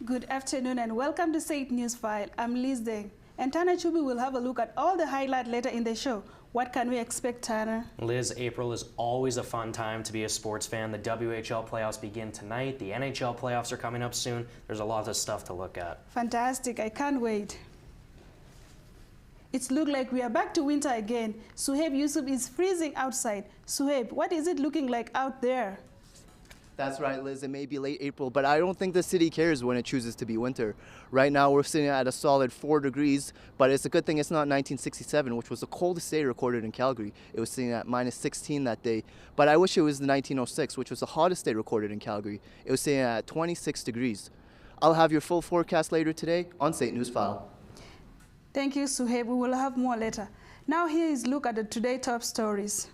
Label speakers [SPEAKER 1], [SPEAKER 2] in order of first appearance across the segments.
[SPEAKER 1] Good afternoon and welcome to Say It Newsfile. I'm Liz Deng. And Tana Chubi will have a look at all the highlights later in the show. What can we expect, Tana?
[SPEAKER 2] Liz, April is always a fun time to be a sports fan. The WHL playoffs begin tonight. The NHL playoffs are coming up soon. There's a lot of stuff to look at.
[SPEAKER 1] Fantastic. I can't wait. It's look like we are back to winter again. Suhaib Yusuf is freezing outside. Suhaib, what is it looking like out there?
[SPEAKER 3] That's right, Liz. It may be late April, but I don't think the city cares when it chooses to be winter. Right now, we're sitting at a solid 4 degrees, but it's a good thing it's not 1967, which was the coldest day recorded in Calgary. It was sitting at minus 16 that day. But I wish it was the 1906, which was the hottest day recorded in Calgary. It was sitting at 26 degrees. I'll have your full forecast later today on St. Newsfile.
[SPEAKER 1] Thank you, Suhaib. We will have more later. Now here is a look at the today's top stories.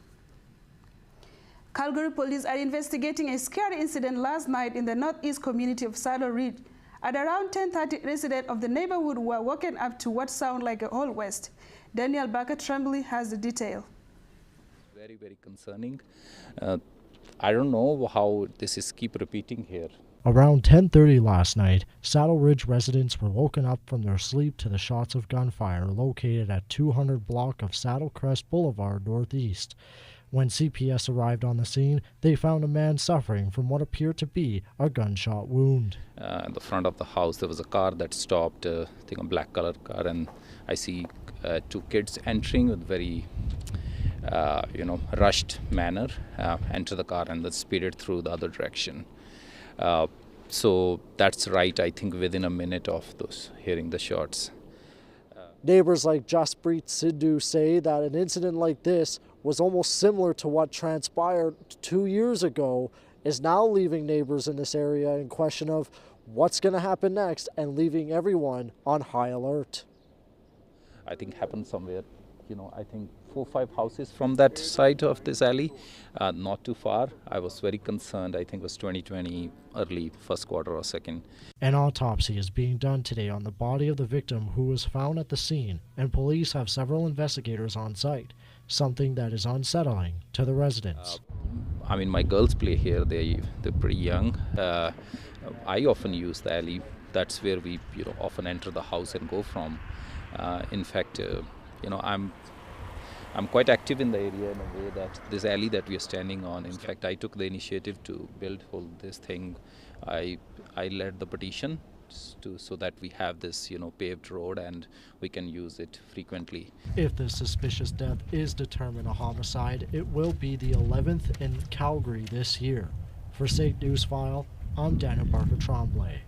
[SPEAKER 1] Calgary police are investigating a scary incident last night in the northeast community of Saddle Ridge. At around 10:30, residents of the neighborhood were woken up to what sounded like a whole west. Daniel Barker-Tremblay has the detail.
[SPEAKER 4] Very, very concerning. I don't know how this is keep repeating here.
[SPEAKER 5] Around 10:30 last night, Saddle Ridge residents were woken up from their sleep to the shots of gunfire located at 200 block of Saddle Crest Boulevard Northeast. When CPS arrived on the scene, they found a man suffering from what appeared to be a gunshot wound.
[SPEAKER 4] In the front of the house, there was a car that stopped, I think a black color car, and I see two kids entering with very, rushed manner, enter the car and then speeded through the other direction. So that's right, I think within a minute of those hearing the shots.
[SPEAKER 5] Neighbors like Jaspreet Sidhu say that an incident like this was almost similar to what transpired 2 years ago, is now leaving neighbors in this area in question of what's going to happen next and leaving everyone on high alert.
[SPEAKER 4] I think happened somewhere, I think 4 or 5 houses from that side of this alley, not too far. I was very concerned. I think it was 2020, early first quarter or second.
[SPEAKER 5] An autopsy is being done today on the body of the victim who was found at the scene, and police have several investigators on site, something that is unsettling to the residents.
[SPEAKER 4] My girls play here. They're pretty young. I often use the alley. That's where we often enter the house and go from. In fact, I'm quite active in the area in a way that this alley that we are standing on, in fact, I took the initiative to build this thing. I led the petition so that we have this, paved road and we can use it frequently.
[SPEAKER 5] If the suspicious death is determined a homicide, it will be the 11th in Calgary this year. For St. Newsfile, I'm Daniel Barker-Tremblay.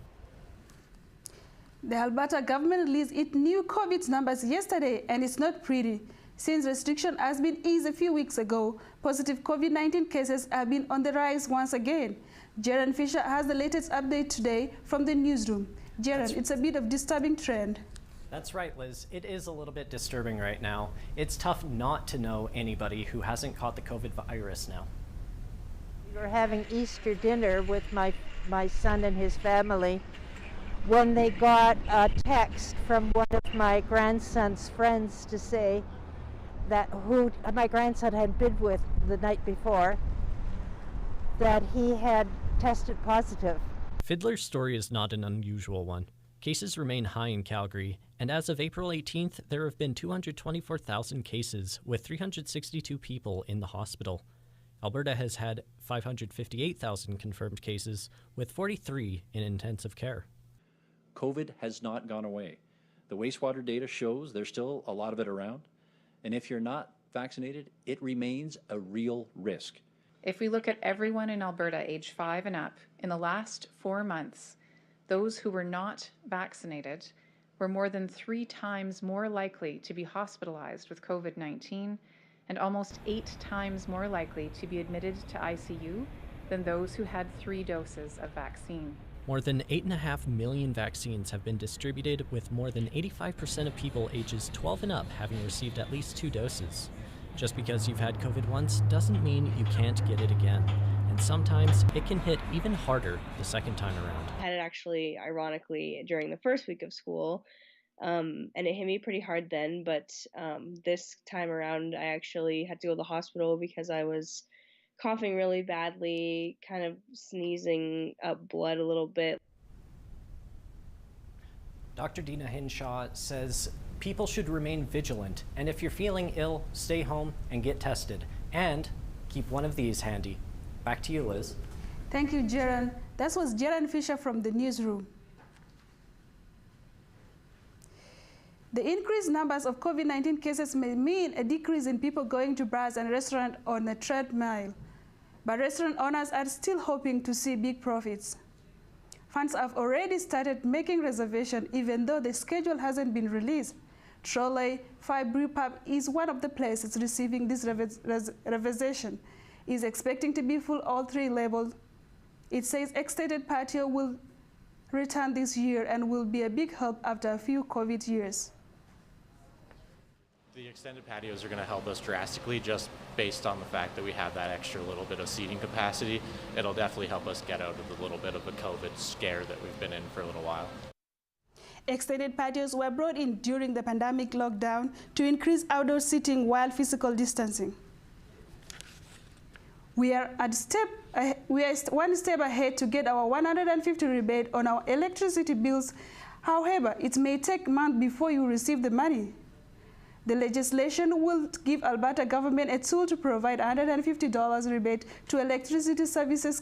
[SPEAKER 1] The Alberta government released its new COVID numbers yesterday, and it's not pretty. Since restriction has been eased a few weeks ago, positive COVID-19 cases have been on the rise once again. Jaron Fisher has the latest update today from the newsroom. Jaron, it's a bit of disturbing trend.
[SPEAKER 6] That's right, Liz. It is a little bit disturbing right now. It's tough not to know anybody who hasn't caught the COVID virus now.
[SPEAKER 7] We were having Easter dinner with my son and his family when they got a text from one of my grandson's friends to say that who my grandson had been with the night before, that he had tested positive.
[SPEAKER 6] Fiddler's story is not an unusual one. Cases remain high in Calgary, and as of April 18th, there have been 224,000 cases, with 362 people in the hospital. Alberta has had 558,000 confirmed cases, with 43 in intensive care.
[SPEAKER 8] COVID has not gone away. The wastewater data shows there's still a lot of it around. And if you're not vaccinated, it remains a real risk.
[SPEAKER 9] If we look at everyone in Alberta age 5 and up, in the last 4 months, those who were not vaccinated were more than 3 times more likely to be hospitalized with COVID-19 and almost 8 times more likely to be admitted to ICU than those who had 3 doses of vaccine.
[SPEAKER 6] More than 8.5 million vaccines have been distributed, with more than 85% of people ages 12 and up having received at least 2 doses. Just because you've had COVID once doesn't mean you can't get it again. And sometimes it can hit even harder the second time around.
[SPEAKER 10] I had it actually, ironically, during the first week of school, and it hit me pretty hard then, but this time around I actually had to go to the hospital because I was coughing really badly, kind of sneezing up blood a little bit.
[SPEAKER 6] Dr. Dina Hinshaw says people should remain vigilant, and if you're feeling ill, stay home and get tested. And keep one of these handy. Back to you, Liz.
[SPEAKER 1] Thank you, Jaron. That was Jaron Fisher from the newsroom. The increased numbers of COVID-19 cases may mean a decrease in people going to bars and restaurants on a treadmill, but restaurant owners are still hoping to see big profits. Fans have already started making reservations even though the schedule hasn't been released. Trolley 5 Brew Pub is one of the places receiving this reservation. Is expecting to be full all 3 levels. It says extended patio will return this year and will be a big help after a few COVID years.
[SPEAKER 11] The extended patios are going to help us drastically just based on the fact that we have that extra little bit of seating capacity. It'll definitely help us get out of the little bit of a COVID scare that we've been in for a little while.
[SPEAKER 1] Extended patios were brought in during the pandemic lockdown to increase outdoor seating while physical distancing. We are one step ahead to get our $150 rebate on our electricity bills. However, it may take months before you receive the money. The legislation will give Alberta government a tool to provide $150 rebate to electricity services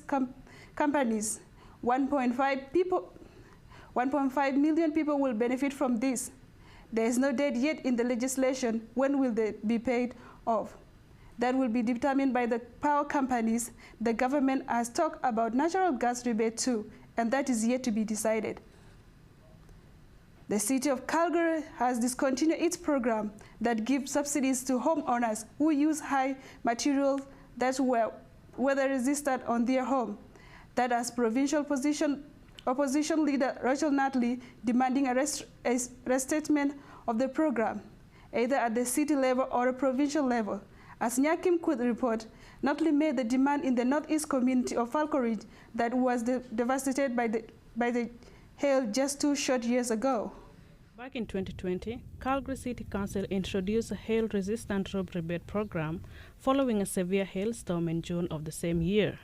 [SPEAKER 1] companies. 1.5 million people will benefit from this. There is no date yet in the legislation when will they be paid off. That will be determined by the power companies. The government has talked about natural gas rebate too, and that is yet to be decided. The city of Calgary has discontinued its program that gives subsidies to homeowners who use high materials that were weather-resistant on their home. That has provincial opposition leader Rachel Notley demanding a restatement of the program, either at the city level or a provincial level. As Nyakim could report, Notley made the demand in the northeast community of Falco Ridge that was devastated by the hail just 2 short years ago.
[SPEAKER 12] Back in 2020, Calgary City Council introduced a hail-resistant roof rebate program following a severe hailstorm in June of the same year.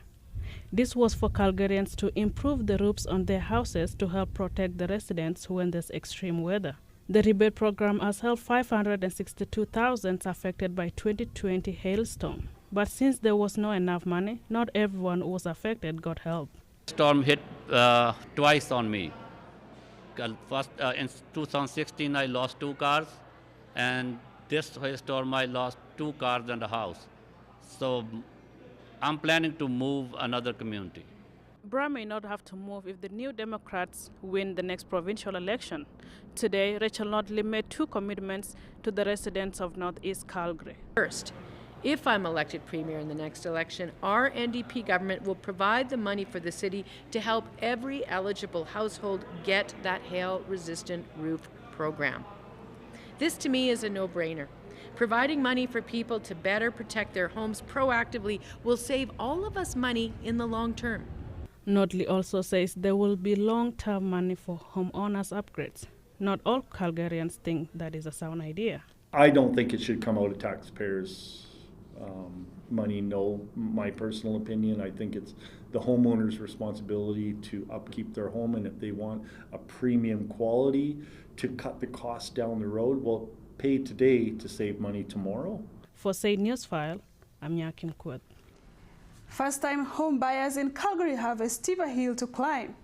[SPEAKER 12] This was for Calgarians to improve the roofs on their houses to help protect the residents when there's extreme weather. The rebate program has helped 562,000 affected by 2020 hailstorm. But since there was not enough money, not everyone who was affected got help.
[SPEAKER 13] Storm hit twice on me. First, in 2016, I lost 2 cars, and this hailstorm, I lost 2 cars and a house. So I'm planning to move another community.
[SPEAKER 12] Bra may not have to move if the New Democrats win the next provincial election. Today, Rachel Notley made 2 commitments to the residents of Northeast Calgary.
[SPEAKER 14] First, if I'm elected Premier in the next election, our NDP government will provide the money for the city to help every eligible household get that hail-resistant roof program. This to me is a no-brainer. Providing money for people to better protect their homes proactively will save all of us money in the long term.
[SPEAKER 12] Notley also says there will be long-term money for homeowners upgrades. Not all Calgarians think that is a sound idea.
[SPEAKER 15] I don't think it should come out of taxpayers' money, no, my personal opinion. I think it's the homeowner's responsibility to upkeep their home, and if they want a premium quality to cut the costs down the road, well, pay today to save money tomorrow.
[SPEAKER 12] For Say Newsfile, I'm Nyakim Kwet.
[SPEAKER 1] First-time home buyers in Calgary have a steeper hill to climb.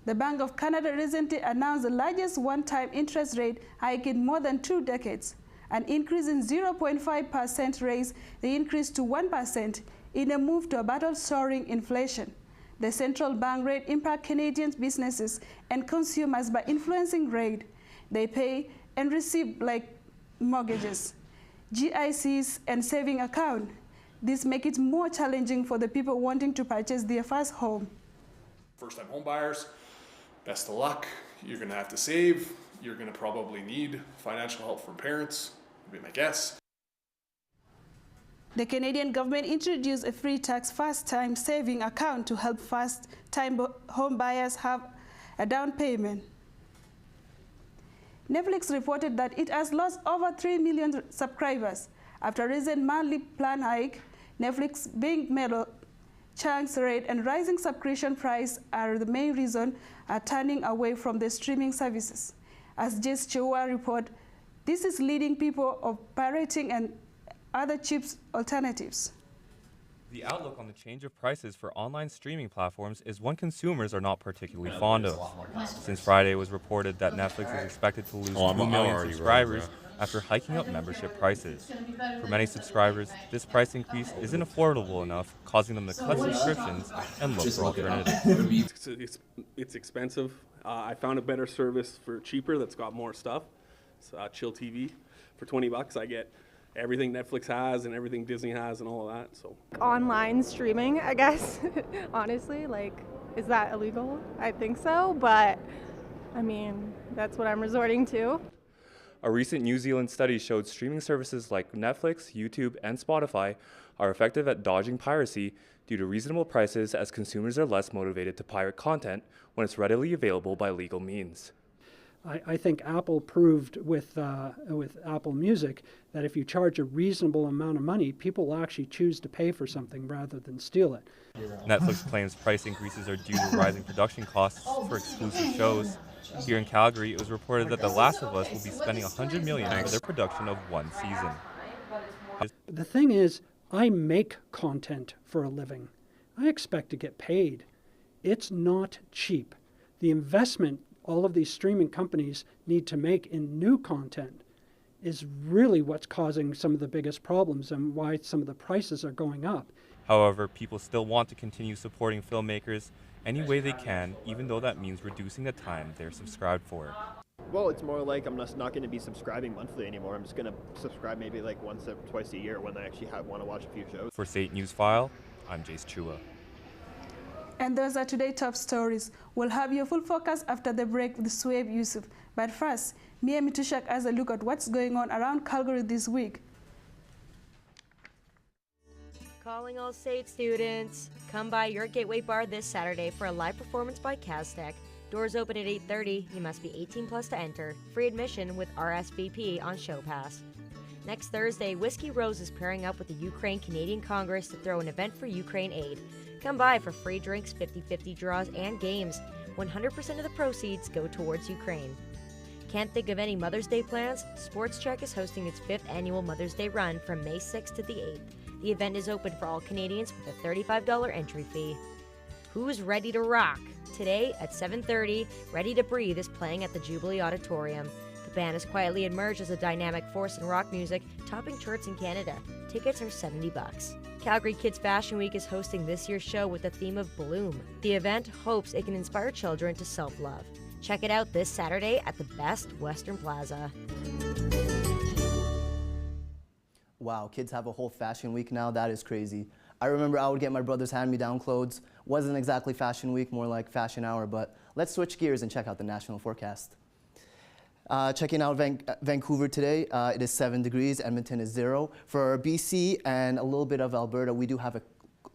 [SPEAKER 1] The Bank of Canada recently announced the largest one-time interest rate hike in more than 2 decades. An increase in 0.5% raised the increase to 1% in a move to battle soaring inflation. The central bank rate impacts Canadian businesses and consumers by influencing rate they pay and receive, like mortgages, GICs, and saving account. This makes it more challenging for the people wanting to purchase their first home.
[SPEAKER 16] First-time home buyers, best of luck. You're going to have to save. You're going to probably need financial help from parents, would be my guess.
[SPEAKER 1] The Canadian government introduced a free tax first-time saving account to help first-time home buyers have a down payment. Netflix reported that it has lost over 3 million subscribers after recent monthly plan hike. Netflix being middle churn rate and rising subscription price are the main reason are turning away from the streaming services. As Jace Chua report, this is leading people of pirating and other cheap alternatives.
[SPEAKER 17] The outlook on the change of prices for online streaming platforms is one consumers are not particularly fond of. Since Friday, it was reported that Netflix is expected to lose 2 million subscribers after hiking up membership prices. For many subscribers, this price increase isn't affordable enough, causing them to cut subscriptions and look for alternatives.
[SPEAKER 18] It's expensive. I found a better service for cheaper that's got more stuff. It's Chill TV. For $20, I get everything Netflix has and everything Disney has and all of that. So
[SPEAKER 19] online streaming, I guess. Honestly, like, is that illegal? I think so, but I mean, that's what I'm resorting to.
[SPEAKER 17] A recent New Zealand study showed streaming services like Netflix, YouTube, and Spotify are effective at dodging piracy due to reasonable prices, as consumers are less motivated to pirate content when it's readily available by legal means.
[SPEAKER 20] I think Apple proved with Apple Music that if you charge a reasonable amount of money, people will actually choose to pay for something rather than steal it.
[SPEAKER 17] Netflix claims price increases are due to rising production costs for exclusive shows. Here in Calgary, it was reported that The Last of Us will be spending $100 million for their production of one season.
[SPEAKER 20] The thing is, I make content for a living. I expect to get paid. It's not cheap. The investment all of these streaming companies need to make in new content is really what's causing some of the biggest problems and why some of the prices are going up.
[SPEAKER 17] However, people still want to continue supporting filmmakers any way they can, even though that means reducing the time they're subscribed for.
[SPEAKER 21] Well, it's more like I'm just not going to be subscribing monthly anymore. I'm just going to subscribe maybe like once or twice a year when I actually want to watch a few shows.
[SPEAKER 17] For State Newsfile, I'm Jace Chua.
[SPEAKER 1] And those are today's top stories. We'll have your full focus after the break with Sueb Yusuf. But first, Mia Mitushak has a look at what's going on around Calgary this week.
[SPEAKER 22] Calling all state students. Come by your Gateway Bar this Saturday for a live performance by Kaztech. Doors open at 8:30. You must be 18 plus to enter. Free admission with RSVP on Show Pass. Next Thursday, Whiskey Rose is pairing up with the Ukraine-Canadian Congress to throw an event for Ukraine aid. Come by for free drinks, 50-50 draws, and games. 100% of the proceeds go towards Ukraine. Can't think of any Mother's Day plans? Sports Trek is hosting its 5th annual Mother's Day run from May 6th to the 8th. The event is open for all Canadians with a $35 entry fee. Who's ready to rock? Today at 7:30, Ready to Breathe is playing at the Jubilee Auditorium. The band has quietly emerged as a dynamic force in rock music, topping charts in Canada. Tickets are $70. Calgary Kids Fashion Week is hosting this year's show with the theme of Bloom. The event hopes it can inspire children to self-love. Check it out this Saturday at the Best Western Plaza.
[SPEAKER 3] Wow, kids have a whole fashion week now. That is crazy. I remember I would get my brother's hand-me-down clothes. Wasn't exactly fashion week, more like fashion hour, but let's switch gears and check out the national forecast. Checking out Vancouver today, it is 7 degrees, Edmonton is 0. For BC and a little bit of Alberta, we do have a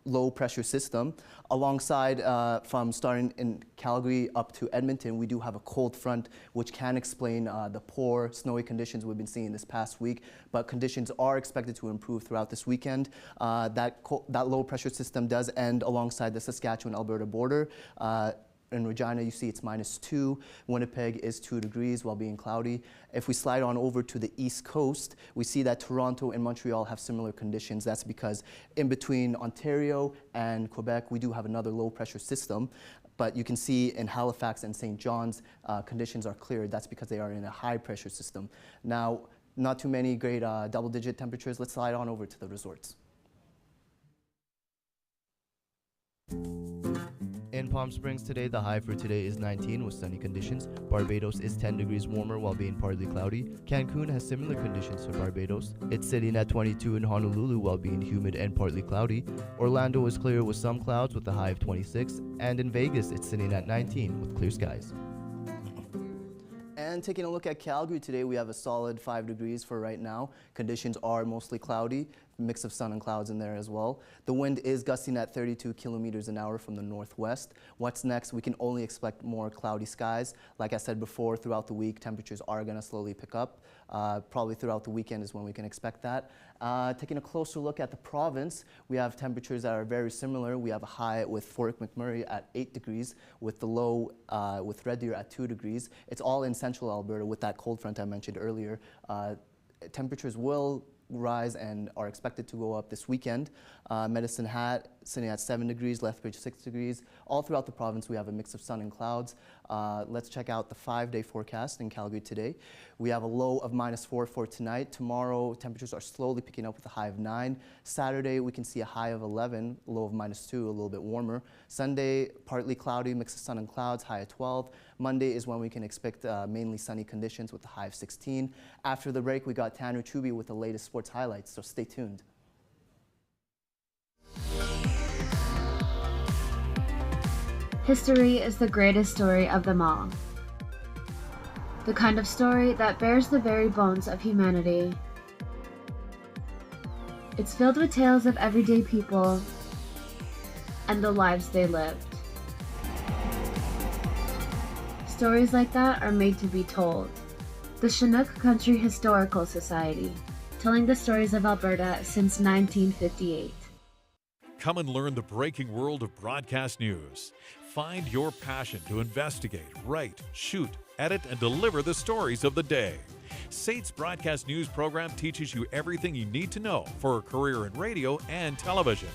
[SPEAKER 3] low pressure system. Alongside, from starting in Calgary up to Edmonton, we do have a cold front, which can explain the poor snowy conditions we've been seeing this past week, but conditions are expected to improve throughout this weekend. That low pressure system does end alongside the Saskatchewan-Alberta border. In Regina, you see it's -2. Winnipeg is 2 degrees while being cloudy. If we slide on over to the east coast, we see that Toronto and Montreal have similar conditions. That's because in between Ontario and Quebec, we do have another low pressure system. But you can see in Halifax and St. John's, conditions are clear. That's because they are in a high pressure system. Now, not too many great double-digit temperatures. Let's slide on over to the resorts. In Palm Springs today, the high for today is 19 with sunny conditions. Barbados is 10 degrees warmer while being partly cloudy. Cancun has similar conditions to Barbados. It's sitting at 22 in Honolulu while being humid and partly cloudy. Orlando is clear with some clouds with a high of 26. And in Vegas, it's sitting at 19 with clear skies. And taking a look at Calgary today, we have a solid 5 degrees for right now. Conditions are mostly cloudy. mix of sun and clouds in there as well. The wind is gusting at 32 kilometers an hour from the northwest. What's next? We can only expect more cloudy skies. Like I said before, throughout the week, temperatures are going to slowly pick up. Probably throughout the weekend is when we can expect that. Taking a closer look at the province, we have temperatures that are very similar. We have a high with Fort McMurray at 8 degrees, with the low with Red Deer at 2 degrees. It's all in central Alberta with that cold front I mentioned earlier. Temperatures will rise and are expected to go up this weekend. Medicine Hat sitting at 7 degrees, Lethbridge 6 degrees. All throughout the province we have a mix of sun and clouds. Let's check out the 5-day forecast in Calgary today. We have a low of -4 for tonight. Tomorrow temperatures are slowly picking up with a high of 9. Saturday we can see a high of 11, a low of -2, a little bit warmer. Sunday partly cloudy, mix of sun and clouds, high of 12. Monday is when we can expect mainly sunny conditions with a high of 16. After the break we got Tanner Chuby with the latest sports highlights, so stay tuned.
[SPEAKER 2] History is the greatest story of them all. The kind of story that bears the very bones of humanity. It's filled with tales of everyday people and the lives they lived. Stories like that are made to be told. The Chinook Country Historical Society, telling the stories of Alberta since 1958.
[SPEAKER 4] Come and learn the breaking world of broadcast news. Find your passion to investigate, write, shoot, edit, and deliver the stories of the day. SAIT's broadcast news program teaches you everything you need to know for a career in radio and television.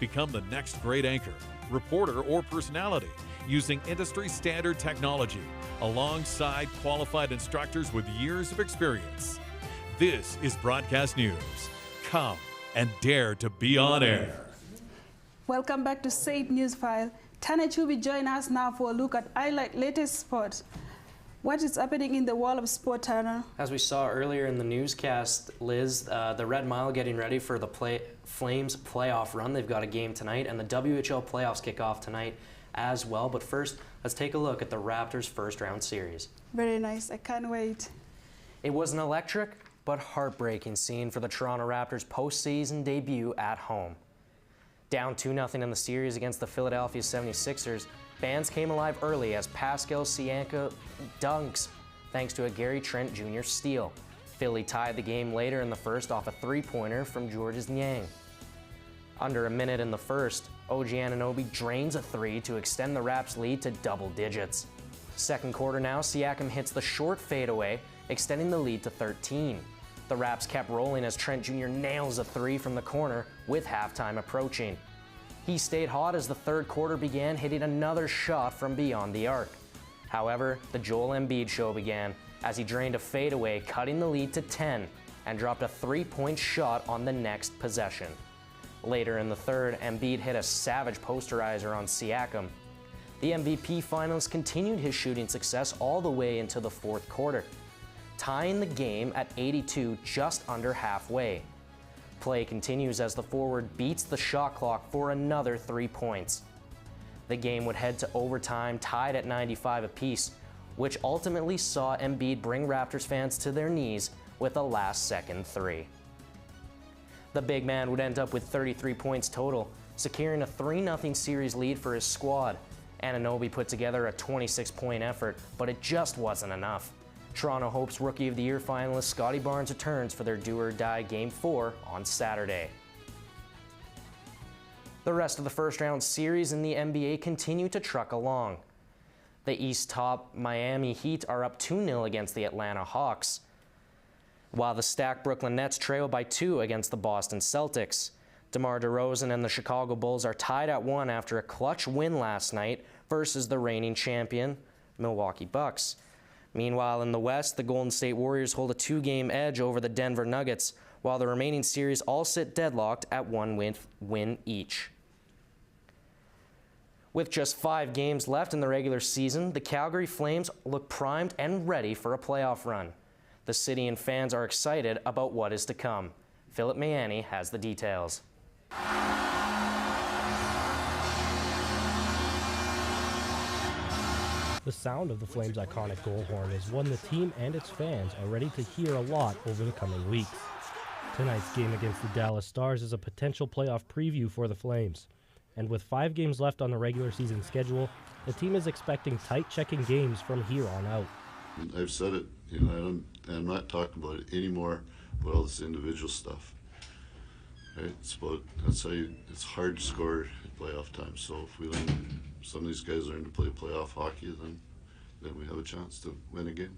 [SPEAKER 4] Become the next great anchor, reporter, or personality using industry standard technology alongside qualified instructors with years of experience. This is broadcast news. Come and dare to be on air.
[SPEAKER 1] Welcome back to SAIT Newsfile. Tanner Chuby join us now for a look at latest sport. What is happening in the world of sport, Tanner?
[SPEAKER 23] As we saw earlier in the newscast, Liz, the Red Mile getting ready for the Flames playoff run. They've got a game tonight, and the WHL playoffs kick off tonight as well. But first, let's take a look at the Raptors' first-round series.
[SPEAKER 1] Very nice. I can't wait.
[SPEAKER 23] It was an electric but heartbreaking scene for the Toronto Raptors' postseason debut at home. Down 2-0 in the series against the Philadelphia 76ers, fans came alive early as Pascal Siakam dunks thanks to a Gary Trent Jr. steal. Philly tied the game later in the first off a three-pointer from Georges Niang. Under a minute in the first, OG Anunoby drains a three to extend the Raps' lead to double digits. Second quarter now, Siakam hits the short fadeaway, extending the lead to 13. The Raps kept rolling as Trent Jr. nails a three from the corner with halftime approaching. He stayed hot as the third quarter began, hitting another shot from beyond the arc. However, the Joel Embiid show began as he drained a fadeaway, cutting the lead to 10, and dropped a three-point shot on the next possession. Later in the third, Embiid hit a savage posterizer on Siakam. The MVP finalist continued his shooting success all the way into the fourth quarter, tying the game at 82 just under halfway. Play continues as the forward beats the shot clock for another 3 points. The game would head to overtime, tied at 95 apiece, which ultimately saw Embiid bring Raptors fans to their knees with a last-second three. The big man would end up with 33 points total, securing a 3-0 series lead for his squad. Anunoby put together a 26-point effort, but it just wasn't enough. Toronto hopes Rookie of the Year finalist Scotty Barnes returns for their do-or-die Game 4 on Saturday. The rest of the first-round series in the NBA continue to truck along. The East top Miami Heat are up 2-0 against the Atlanta Hawks, while the stacked Brooklyn Nets trail by 2 against the Boston Celtics. DeMar DeRozan and the Chicago Bulls are tied at 1 after a clutch win last night versus the reigning champion, Milwaukee Bucks. Meanwhile, in the West, the Golden State Warriors hold a 2-game edge over the Denver Nuggets, while the remaining series all sit deadlocked at 1 win each. With just 5 games left in the regular season, the Calgary Flames look primed and ready for a playoff run. The city and fans are excited about what is to come. Philip Mayani has the details.
[SPEAKER 5] The sound of the Flames' iconic goal horn is one the team and its fans are ready to hear a lot over the coming weeks.
[SPEAKER 7] Tonight's game against the Dallas Stars is a potential playoff preview for the Flames. And with 5 games left on the regular season schedule, the team is expecting tight checking games from here on out.
[SPEAKER 8] I've said it, I'm not talking about it anymore about all this individual stuff. Right? It's hard to score at playoff time. So if some of these guys learn to play playoff hockey, then we have a chance to win a game.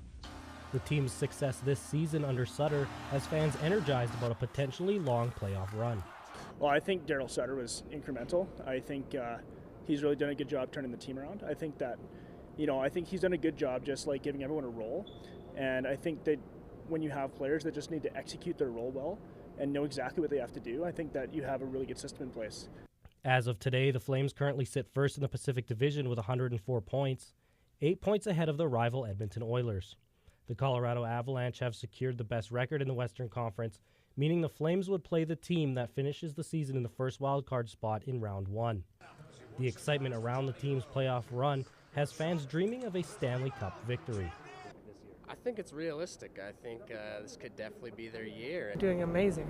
[SPEAKER 7] The team's success this season under Sutter has fans energized about a potentially long playoff run.
[SPEAKER 9] Well, I think Daryl Sutter was incremental. I think he's really done a good job turning the team around. I think that, I think he's done a good job just like giving everyone a role. And I think that when you have players that just need to execute their role well and know exactly what they have to do, I think that you have a really good system in place.
[SPEAKER 7] As of today, the Flames currently sit first in the Pacific Division with 104 points, 8 points ahead of the rival Edmonton Oilers. The Colorado Avalanche have secured the best record in the Western Conference, meaning the Flames would play the team that finishes the season in the first wildcard spot in Round 1. The excitement around the team's playoff run has fans dreaming of a Stanley Cup victory.
[SPEAKER 24] I think it's realistic. I think this could definitely be their year.
[SPEAKER 25] Doing amazing.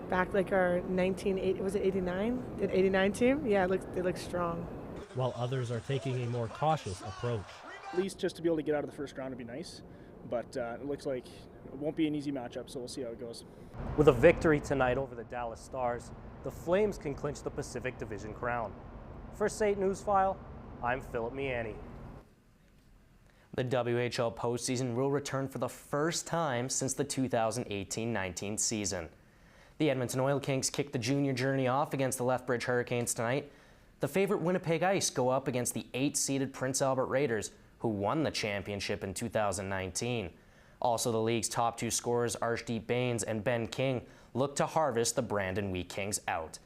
[SPEAKER 25] Back like our 89? The 89 team? Yeah, they look strong.
[SPEAKER 7] While others are taking a more cautious approach.
[SPEAKER 9] At least just to be able to get out of the first round would be nice, but it looks like it won't be an easy matchup, so we'll see how it goes.
[SPEAKER 7] With a victory tonight over the Dallas Stars, the Flames can clinch the Pacific Division crown. For St. Newsfile, I'm Philip Miani.
[SPEAKER 23] The WHL postseason will return for the first time since the 2018-19 season. The Edmonton Oil Kings kick the junior journey off against the Lethbridge Hurricanes tonight. The favorite Winnipeg Ice go up against the 8-seeded Prince Albert Raiders, who won the championship in 2019. Also, the league's top 2 scorers, Arshdeep Bains and Ben King, look to harvest the Brandon Wheat Kings out.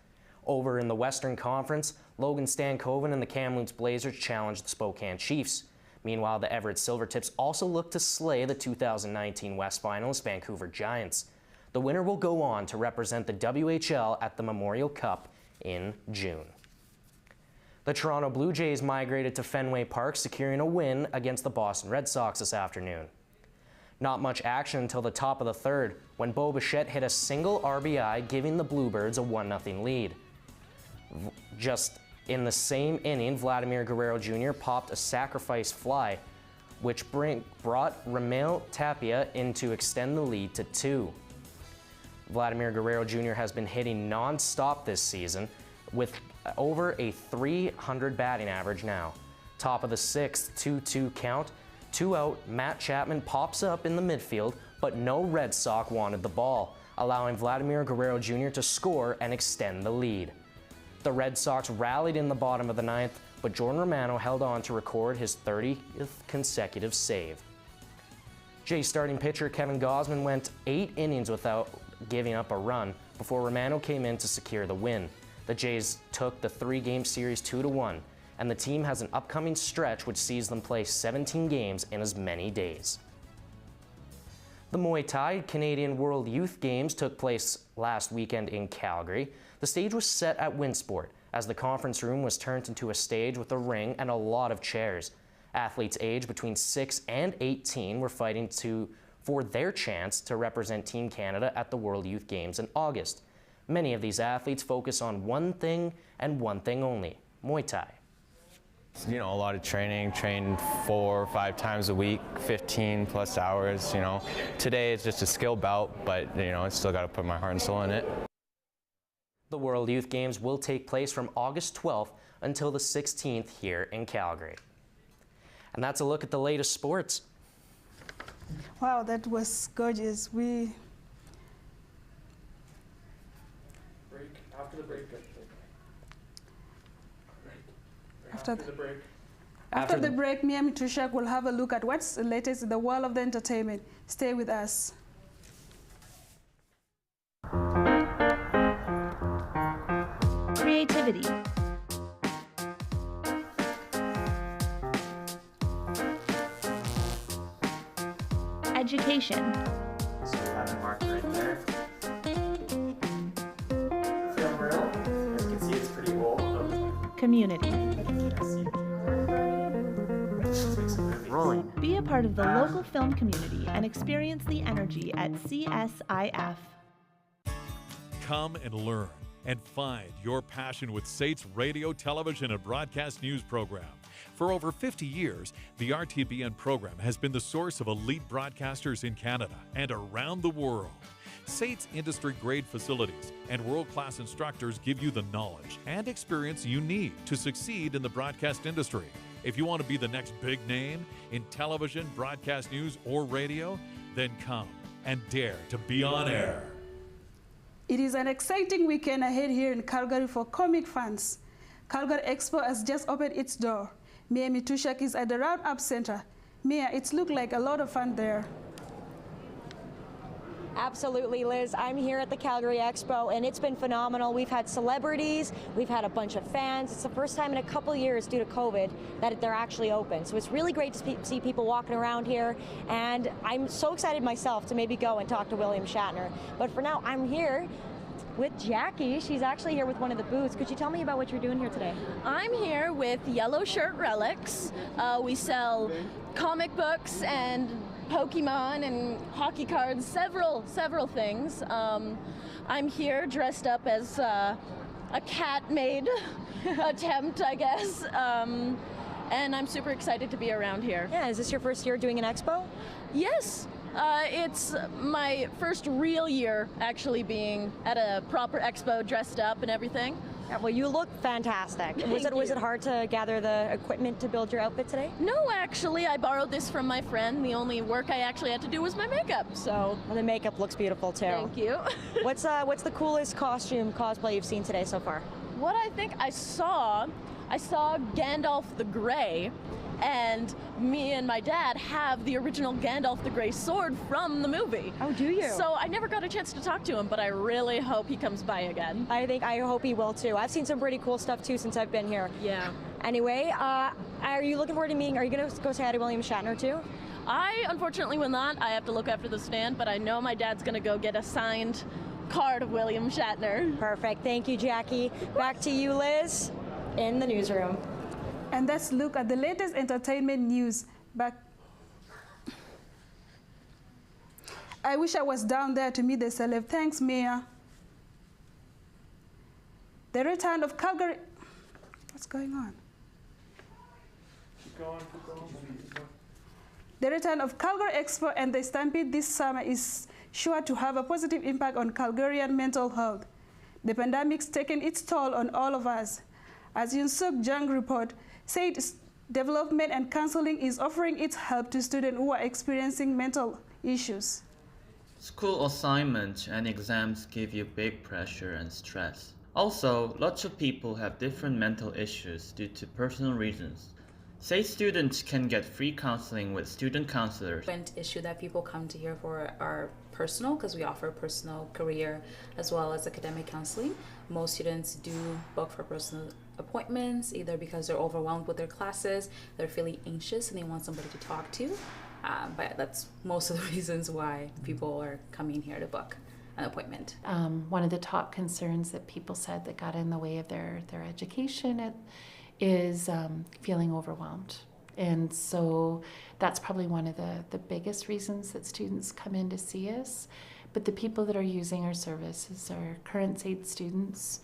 [SPEAKER 23] Over in the Western Conference, Logan Stankoven and the Kamloops Blazers challenge the Spokane Chiefs. Meanwhile, the Everett Silvertips also look to slay the 2019 West finalists Vancouver Giants. The winner will go on to represent the WHL at the Memorial Cup in June. The Toronto Blue Jays migrated to Fenway Park, securing a win against the Boston Red Sox this afternoon. Not much action until the top of the third, when Bo Bichette hit a single RBI, giving the Bluebirds a 1-0 lead. Just in the same inning, Vladimir Guerrero Jr. popped a sacrifice fly, which brought Ramil Tapia in to extend the lead to 2. Vladimir Guerrero Jr. has been hitting non-stop this season, with over a .300 batting average now. Top of the 6th, 2-2 count. 2 out, Matt Chapman pops up in the midfield, but no Red Sox wanted the ball, allowing Vladimir Guerrero Jr. to score and extend the lead. The Red Sox rallied in the bottom of the 9th, but Jordan Romano held on to record his 30th consecutive save. Jays starting pitcher Kevin Gausman went 8 innings without giving up a run before Romano came in to secure the win. The Jays took the 3-game series 2-1, and the team has an upcoming stretch which sees them play 17 games in as many days. The Muay Thai Canadian World Youth Games took place last weekend in Calgary. The stage was set at Winsport, as the conference room was turned into a stage with a ring and a lot of chairs. Athletes aged between 6 and 18 were fighting for their chance to represent Team Canada at the World Youth Games in August. Many of these athletes focus on one thing and one thing only: Muay Thai.
[SPEAKER 26] A lot of training, train 4 or 5 times a week, 15 plus hours, Today it's just a skill bout, but, I still got to put my heart and soul in it.
[SPEAKER 23] The World Youth Games will take place from August 12th until the 16th here in Calgary. And that's a look at the latest sports.
[SPEAKER 1] Wow, that was gorgeous.
[SPEAKER 9] After the break.
[SPEAKER 1] After the break, me and Trishak will have a look at what's the latest in the world of the entertainment. Stay with us.
[SPEAKER 27] Creativity. Education.
[SPEAKER 28] So we have a marker right there. Film reel. As you can see, it's pretty old.
[SPEAKER 27] Community.
[SPEAKER 28] Rolling.
[SPEAKER 27] Be a part of the local film community and experience the energy at CSIF.
[SPEAKER 4] Come and learn and find your passion with SAIT's radio, television, and broadcast news program. For over 50 years, the RTBN program has been the source of elite broadcasters in Canada and around the world. SAIT's industry-grade facilities and world-class instructors give you the knowledge and experience you need to succeed in the broadcast industry. If you want to be the next big name in television, broadcast news, or radio, then come and dare to be on air.
[SPEAKER 1] It is an exciting weekend ahead here in Calgary for comic fans. Calgary Expo has just opened its door. Mayor Mitushak is at the Roundup Center. Mayor, it's looked like a lot of fun there.
[SPEAKER 22] Absolutely, Liz. I'm here at the Calgary Expo, and it's been phenomenal. We've had celebrities, we've had a bunch of fans. It's the first time in a couple years due to COVID that they're actually open. So it's really great to see people walking around here, and I'm so excited myself to maybe go and talk to William Shatner. But for now, I'm here with Jackie. She's actually here with one of the booths. Could you tell me about what you're doing here today?
[SPEAKER 6] I'm here with Yellow Shirt Relics. We sell comic books and Pokemon and hockey cards, several things. I'm here dressed up as a cat-made attempt, I guess. And I'm super excited to be around here.
[SPEAKER 22] Yeah, is this your first year doing an expo?
[SPEAKER 6] Yes. It's my first real year actually being at a proper expo, dressed up and everything.
[SPEAKER 22] Yeah, well, you look fantastic. Was it hard to gather the equipment to build your outfit today?
[SPEAKER 6] No, actually, I borrowed this from my friend. The only work I actually had to do was my makeup. So
[SPEAKER 22] well, the makeup looks beautiful too.
[SPEAKER 6] Thank you.
[SPEAKER 22] What's the coolest costume cosplay you've seen today so far?
[SPEAKER 6] What I think I saw Gandalf the Grey. And me and my dad have the original Gandalf the Grey sword from the movie.
[SPEAKER 22] Oh, do you?
[SPEAKER 6] So I never got a chance to talk to him, but I really hope he comes by again.
[SPEAKER 22] I hope he will too. I've seen some pretty cool stuff too since I've been here.
[SPEAKER 6] Yeah.
[SPEAKER 22] Anyway, are you looking forward to meeting? Are you going to go say hi to William Shatner too?
[SPEAKER 6] I unfortunately will not. I have to look after the stand, but I know my dad's going to go get a signed card of William Shatner.
[SPEAKER 22] Perfect. Thank you, Jackie. Back to you, Liz, in the newsroom.
[SPEAKER 1] And let's look at the latest entertainment news. I wish I was down there to meet the celeb. Thanks, Mayor. The return of Calgary. What's going on?
[SPEAKER 16] Keep going.
[SPEAKER 1] The return of Calgary Expo and the Stampede this summer is sure to have a positive impact on Calgarian mental health. The pandemic's taken its toll on all of us. As Yun Suk Jung report, said development and counseling is offering its help to students who are experiencing mental issues.
[SPEAKER 10] School assignments and exams give you big pressure and stress. Also, lots of people have different mental issues due to personal reasons. Say students can get free counseling with student counselors.
[SPEAKER 11] One issue that people come to here for are personal, because we offer personal, career, as well as academic counseling. Most students do book for personal appointments, either because they're overwhelmed with their classes, they're feeling anxious and they want somebody to talk to. But that's most of the reasons why people are coming here to book an appointment.
[SPEAKER 12] One of the top concerns that people said that got in the way of their education is feeling overwhelmed. And so that's probably one of the biggest reasons that students come in to see us. But the people that are using our services are current SAIT students,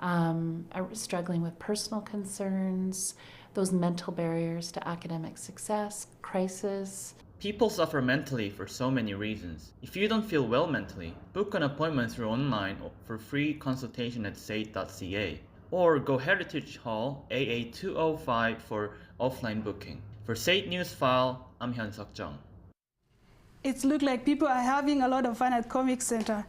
[SPEAKER 12] are struggling with personal concerns, those mental barriers to academic success, crisis.
[SPEAKER 10] People suffer mentally for so many reasons. If you don't feel well mentally, book an appointment through online for free consultation at sait.ca. Or go Heritage Hall AA205 for offline booking. For SAIT Newsfile, I'm Hyun-Suk Jung.
[SPEAKER 1] It looks like people are having a lot of fun at Comic Center,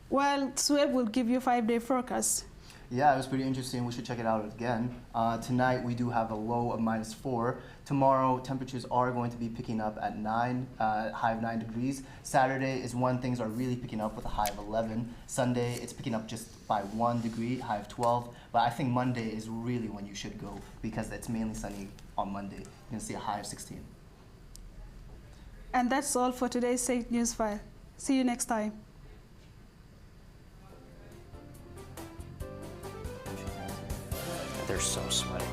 [SPEAKER 1] while Sweb will give you 5-day forecast.
[SPEAKER 3] Yeah, it was pretty interesting. We should check it out again. Tonight we do have a low of -4. Tomorrow temperatures are going to be picking up at 9, high of 9 degrees. Saturday is when things are really picking up with a high of 11. Sunday it's picking up just by 1 degree, high of 12. But I think Monday is really when you should go because it's mainly sunny on Monday. You can see a high of 16.
[SPEAKER 1] And that's all for today's SAIT Newsfile. See you next time.
[SPEAKER 23] They're so sweaty.